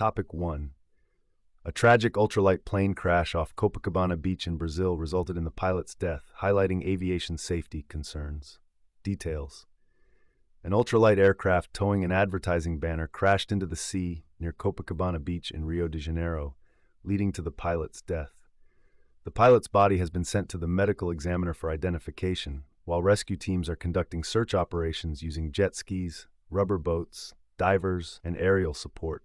Topic 1. A tragic ultralight plane crash off Copacabana Beach in Brazil resulted in the pilot's death, highlighting aviation safety concerns. Details. An ultralight aircraft towing an advertising banner crashed into the sea near Copacabana Beach in Rio de Janeiro, leading to the pilot's death. The pilot's body has been sent to the medical examiner for identification, while rescue teams are conducting search operations using jet skis, rubber boats, divers, and aerial support.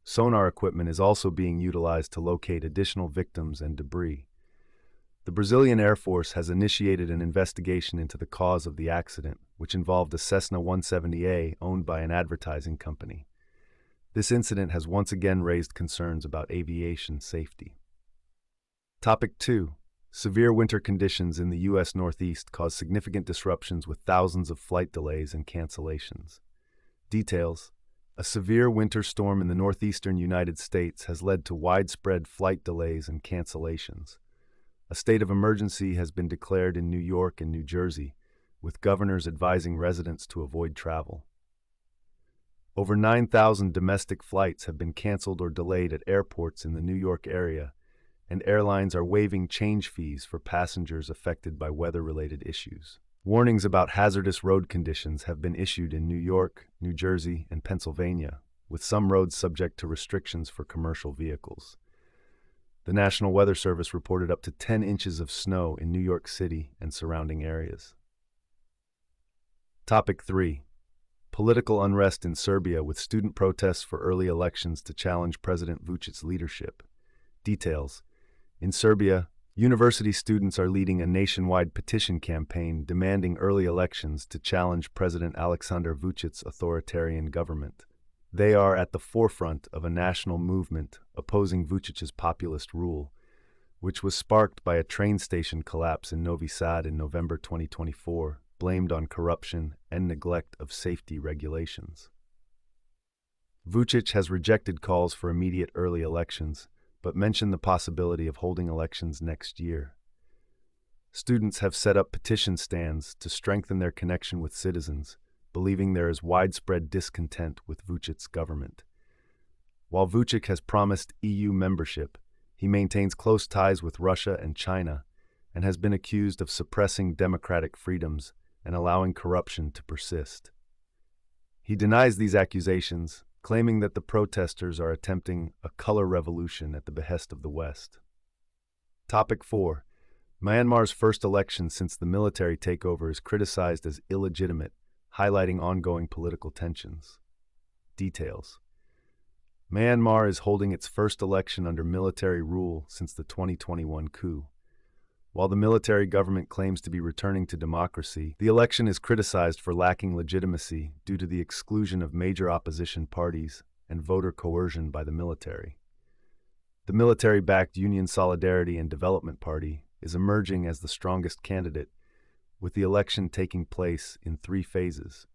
Sonar equipment is also being utilized to locate additional victims and debris. The Brazilian Air Force has initiated an investigation into the cause of the accident, which involved a Cessna 170A owned by an advertising company. This incident has once again raised concerns about aviation safety. Topic 2. Severe winter conditions in the U.S. Northeast cause significant disruptions with thousands of flight delays and cancellations. Details. A severe winter storm in the northeastern United States has led to widespread flight delays and cancellations. A state of emergency has been declared in New York and New Jersey, with governors advising residents to avoid travel. Over 9,000 domestic flights have been canceled or delayed at airports in the New York area, and airlines are waiving change fees for passengers affected by weather-related issues. Warnings about hazardous road conditions have been issued in New York, New Jersey, and Pennsylvania, with some roads subject to restrictions for commercial vehicles. The National Weather Service reported up to 10 inches of snow in New York City and surrounding areas. Topic 3. Political unrest in Serbia with student protests for early elections to challenge President Vučić's leadership. Details. In Serbia, university students are leading a nationwide petition campaign demanding early elections to challenge President Aleksandar Vučić's authoritarian government. They are at the forefront of a national movement opposing Vučić's populist rule, which was sparked by a train station collapse in Novi Sad in November 2024, blamed on corruption and neglect of safety regulations. Vučić has rejected calls for immediate early elections, but mentioned the possibility of holding elections next year. Students have set up petition stands to strengthen their connection with citizens, believing there is widespread discontent with Vučić's government. While Vučić has promised EU membership, he maintains close ties with Russia and China and has been accused of suppressing democratic freedoms and allowing corruption to persist. He denies these accusations, claiming that the protesters are attempting a color revolution at the behest of the West. Topic 4. Myanmar's first election since the military takeover is criticized as illegitimate, highlighting ongoing political tensions. Details. Myanmar is holding its first election under military rule since the 2021 coup. While the military government claims to be returning to democracy, the election is criticized for lacking legitimacy due to the exclusion of major opposition parties and voter coercion by the military. The military-backed Union Solidarity and Development Party is emerging as the strongest candidate, with the election taking place in 3 phases.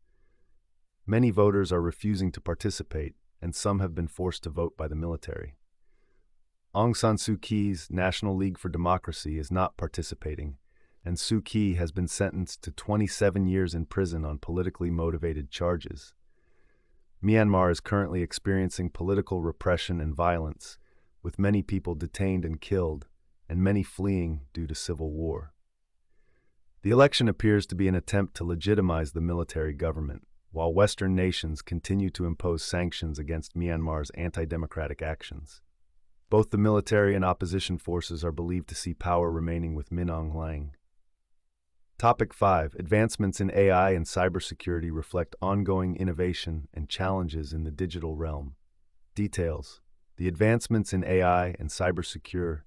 Many voters are refusing to participate, and some have been forced to vote by the military. Aung San Suu Kyi's National League for Democracy is not participating, and Suu Kyi has been sentenced to 27 years in prison on politically motivated charges. Myanmar is currently experiencing political repression and violence, with many people detained and killed, and many fleeing due to civil war. The election appears to be an attempt to legitimize the military government, while Western nations continue to impose sanctions against Myanmar's anti-democratic actions. Both the military and opposition forces are believed to see power remaining with Min Aung Hlaing. Topic 5. Advancements in AI and cybersecurity reflect ongoing innovation and challenges in the digital realm. Details. The advancements in AI and cybersecurity